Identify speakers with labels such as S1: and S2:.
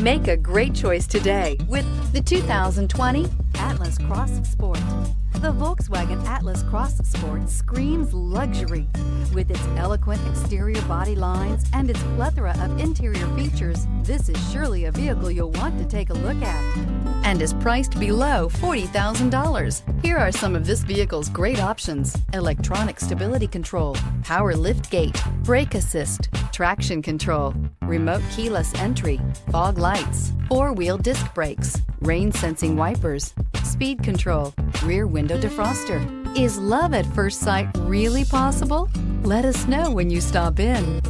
S1: Make a great choice today with the 2020 Atlas Cross Sport. The Volkswagen Atlas Cross Sport screams luxury. With its eloquent exterior body lines and its plethora of interior features, this is surely a vehicle you'll want to take a look at, and is priced below $40,000. Here are some of this vehicle's great options: electronic stability control, power liftgate, brake assist, traction control, remote keyless entry, fog lights, four-wheel disc brakes, rain sensing wipers, speed control, rear window defroster. Is love at first sight really possible? Let us know when you stop in.